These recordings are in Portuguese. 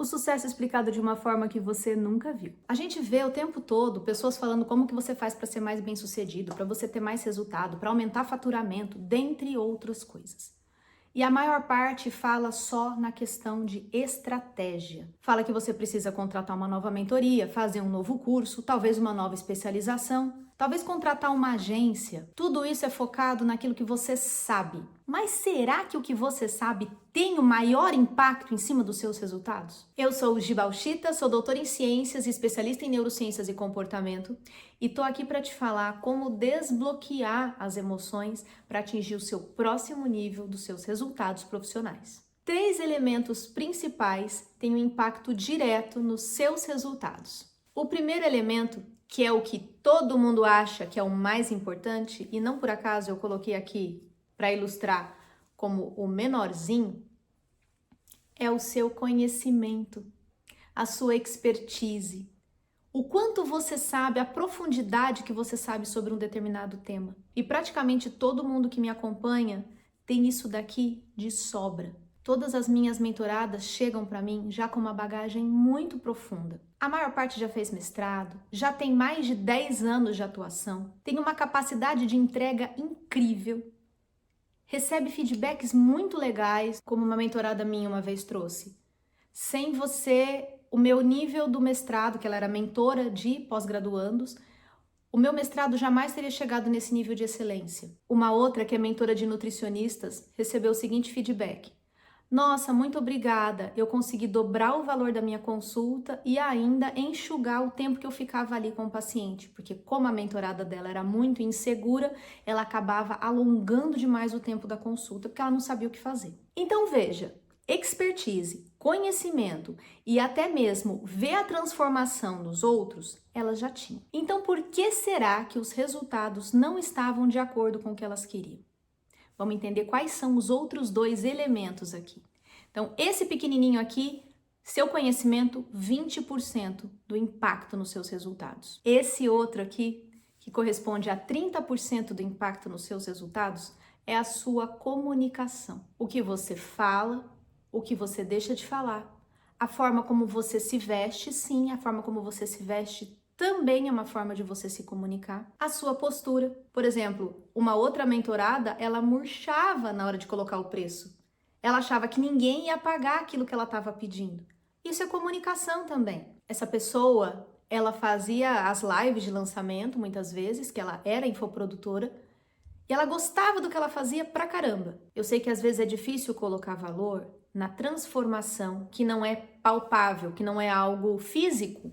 O sucesso explicado de uma forma que você nunca viu. A gente vê o tempo todo pessoas falando como que você faz para ser mais bem-sucedido, para você ter mais resultado, para aumentar faturamento, dentre outras coisas. E a maior parte fala só na questão de estratégia. Fala que você precisa contratar uma nova mentoria, fazer um novo curso, talvez uma nova especialização, talvez contratar uma agência. Tudo isso é focado naquilo que você sabe. Mas será que o que você sabe tem o maior impacto em cima dos seus resultados? Eu sou Giba Uchita, sou doutora em ciências e especialista em neurociências e comportamento e tô aqui para te falar como desbloquear as emoções para atingir o seu próximo nível dos seus resultados profissionais. 3 elementos principais têm um impacto direto nos seus resultados. O primeiro elemento, que é o que todo mundo acha que é o mais importante, e não por acaso eu coloquei aqui para ilustrar como o menorzinho, é o seu conhecimento, a sua expertise. O quanto você sabe, a profundidade que você sabe sobre um determinado tema. E praticamente todo mundo que me acompanha tem isso daqui de sobra. Todas as minhas mentoradas chegam para mim já com uma bagagem muito profunda. A maior parte já fez mestrado, já tem mais de 10 anos de atuação, tem uma capacidade de entrega incrível, recebe feedbacks muito legais, como uma mentorada minha uma vez trouxe. Sem você, o meu nível do mestrado, que ela era mentora de pós-graduandos, o meu mestrado jamais teria chegado nesse nível de excelência. Uma outra, que é mentora de nutricionistas, recebeu o seguinte feedback: nossa, muito obrigada, eu consegui dobrar o valor da minha consulta e ainda enxugar o tempo que eu ficava ali com o paciente, porque como a mentorada dela era muito insegura, ela acabava alongando demais o tempo da consulta, porque ela não sabia o que fazer. Então veja, expertise, conhecimento e até mesmo ver a transformação nos outros, elas já tinham. Então por que será que os resultados não estavam de acordo com o que elas queriam? Vamos entender quais são os outros 2 elementos aqui. Então, esse pequenininho aqui, seu conhecimento, 20% do impacto nos seus resultados. Esse outro aqui, que corresponde a 30% do impacto nos seus resultados, é a sua comunicação. O que você fala, o que você deixa de falar, a forma como você se veste, sim, a forma como você se veste também é uma forma de você se comunicar. A sua postura. Por exemplo, uma outra mentorada, ela murchava na hora de colocar o preço. Ela achava que ninguém ia pagar aquilo que ela estava pedindo. Isso é comunicação também. Essa pessoa, ela fazia as lives de lançamento, muitas vezes, que ela era infoprodutora, e ela gostava do que ela fazia pra caramba. Eu sei que às vezes é difícil colocar valor na transformação que não é palpável, que não é algo físico.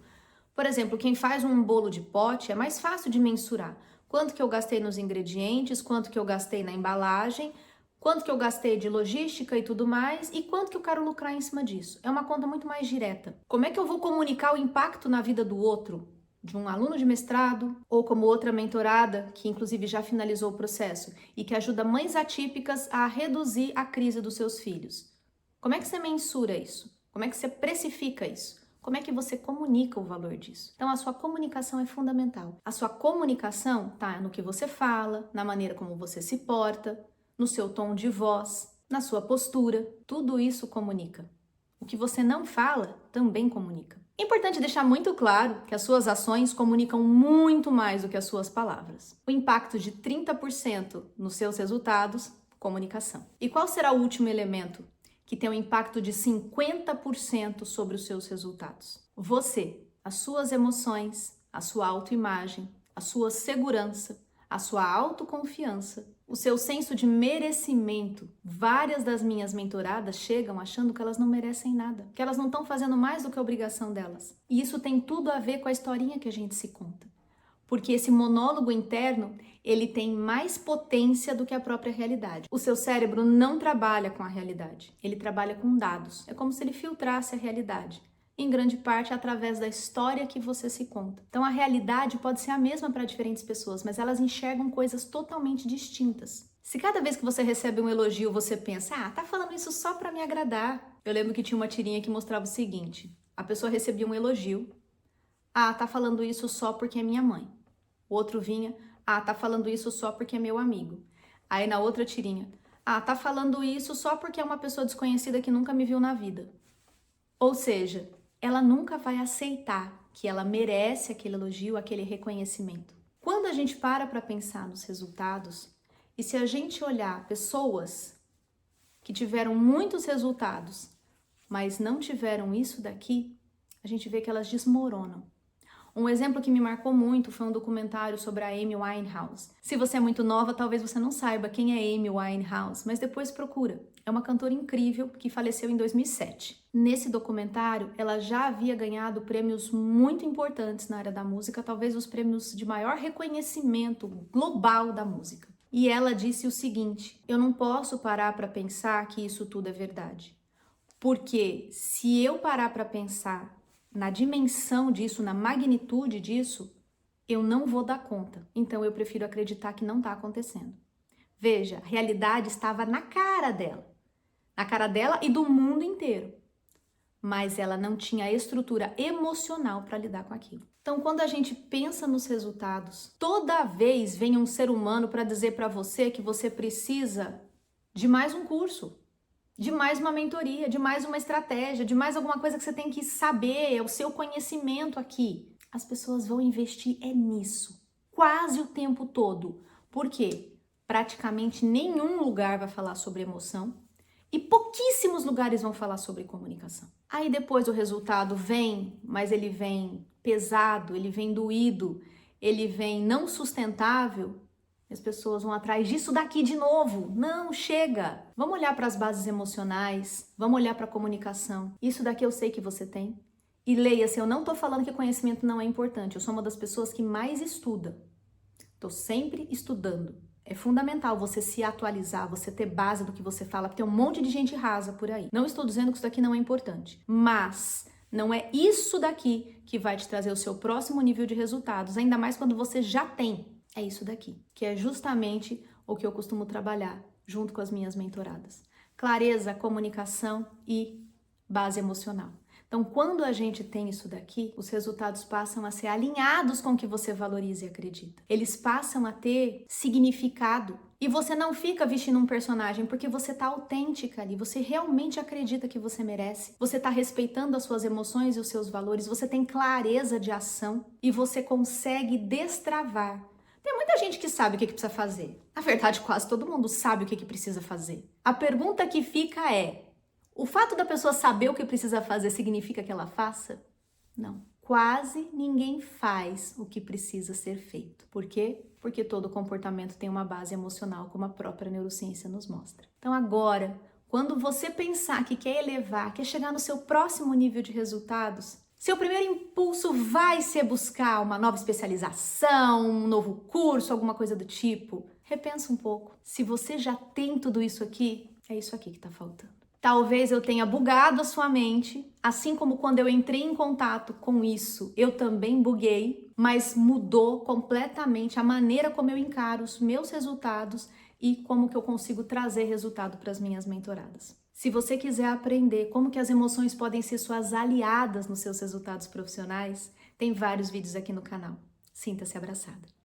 Por exemplo, quem faz um bolo de pote é mais fácil de mensurar. Quanto que eu gastei nos ingredientes, quanto que eu gastei na embalagem, quanto que eu gastei de logística e tudo mais, e quanto que eu quero lucrar em cima disso. É uma conta muito mais direta. Como é que eu vou comunicar o impacto na vida do outro? De um aluno de mestrado, ou como outra mentorada, que inclusive já finalizou o processo, e que ajuda mães atípicas a reduzir a crise dos seus filhos. Como é que você mensura isso? Como é que você precifica isso? Como é que você comunica o valor disso? Então, a sua comunicação é fundamental. A sua comunicação está no que você fala, na maneira como você se porta, no seu tom de voz, na sua postura. Tudo isso comunica. O que você não fala também comunica. É importante deixar muito claro que as suas ações comunicam muito mais do que as suas palavras. O impacto de 30% nos seus resultados, comunicação. E qual será o último elemento que tem um impacto de 50% sobre os seus resultados? Você, as suas emoções, a sua autoimagem, a sua segurança, a sua autoconfiança, o seu senso de merecimento. Várias das minhas mentoradas chegam achando que elas não merecem nada, que elas não estão fazendo mais do que a obrigação delas. E isso tem tudo a ver com a historinha que a gente se conta. Porque esse monólogo interno, ele tem mais potência do que a própria realidade. O seu cérebro não trabalha com a realidade, ele trabalha com dados. É como se ele filtrasse a realidade, em grande parte através da história que você se conta. Então a realidade pode ser a mesma para diferentes pessoas, mas elas enxergam coisas totalmente distintas. Se cada vez que você recebe um elogio você pensa, tá falando isso só para me agradar. Eu lembro que tinha uma tirinha que mostrava o seguinte: a pessoa recebia um elogio, tá falando isso só porque é minha mãe. O outro vinha, tá falando isso só porque é meu amigo. Aí na outra tirinha, tá falando isso só porque é uma pessoa desconhecida que nunca me viu na vida. Ou seja, ela nunca vai aceitar que ela merece aquele elogio, aquele reconhecimento. Quando a gente para pensar nos resultados, e se a gente olhar pessoas que tiveram muitos resultados, mas não tiveram isso daqui, a gente vê que elas desmoronam. Um exemplo que me marcou muito foi um documentário sobre a Amy Winehouse. Se você é muito nova, talvez você não saiba quem é Amy Winehouse, mas depois procura. É uma cantora incrível que faleceu em 2007. Nesse documentário, ela já havia ganhado prêmios muito importantes na área da música, talvez os prêmios de maior reconhecimento global da música. E ela disse o seguinte: eu não posso parar para pensar que isso tudo é verdade. Porque se eu parar para pensar na dimensão disso, na magnitude disso, eu não vou dar conta. Então eu prefiro acreditar que não está acontecendo. Veja, a realidade estava na cara dela e do mundo inteiro. Mas ela não tinha a estrutura emocional para lidar com aquilo. Então, quando a gente pensa nos resultados, toda vez vem um ser humano para dizer para você que você precisa de mais um curso, de mais uma mentoria, de mais uma estratégia, de mais alguma coisa que você tem que saber, é o seu conhecimento aqui. As pessoas vão investir nisso, quase o tempo todo. Por quê? Praticamente nenhum lugar vai falar sobre emoção e pouquíssimos lugares vão falar sobre comunicação. Aí depois o resultado vem, mas ele vem pesado, ele vem doído, ele vem não sustentável. As pessoas vão atrás disso daqui de novo. Não, chega! Vamos olhar para as bases emocionais, vamos olhar para a comunicação. Isso daqui eu sei que você tem. E leia-se, eu não estou falando que conhecimento não é importante. Eu sou uma das pessoas que mais estuda. Estou sempre estudando. É fundamental você se atualizar, você ter base do que você fala, porque tem um monte de gente rasa por aí. Não estou dizendo que isso daqui não é importante, mas não é isso daqui que vai te trazer o seu próximo nível de resultados, ainda mais quando você já tem. É isso daqui, que é justamente o que eu costumo trabalhar junto com as minhas mentoradas. Clareza, comunicação e base emocional. Então, quando a gente tem isso daqui, os resultados passam a ser alinhados com o que você valoriza e acredita. Eles passam a ter significado. E você não fica vestindo um personagem porque você tá autêntica ali, você realmente acredita que você merece, você tá respeitando as suas emoções e os seus valores, você tem clareza de ação e você consegue destravar. Tem muita gente que sabe o que precisa fazer. Na verdade, quase todo mundo sabe o que precisa fazer. A pergunta que fica é: o fato da pessoa saber o que precisa fazer significa que ela faça? Não. Quase ninguém faz o que precisa ser feito. Por quê? Porque todo comportamento tem uma base emocional, como a própria neurociência nos mostra. Então agora, quando você pensar que quer elevar, quer chegar no seu próximo nível de resultados, seu primeiro impulso vai ser buscar uma nova especialização, um novo curso, alguma coisa do tipo. Repensa um pouco. Se você já tem tudo isso aqui, é isso aqui que está faltando. Talvez eu tenha bugado a sua mente, assim como quando eu entrei em contato com isso, eu também buguei, mas mudou completamente a maneira como eu encaro os meus resultados e como que eu consigo trazer resultado para as minhas mentoradas. Se você quiser aprender como que as emoções podem ser suas aliadas nos seus resultados profissionais, tem vários vídeos aqui no canal. Sinta-se abraçada.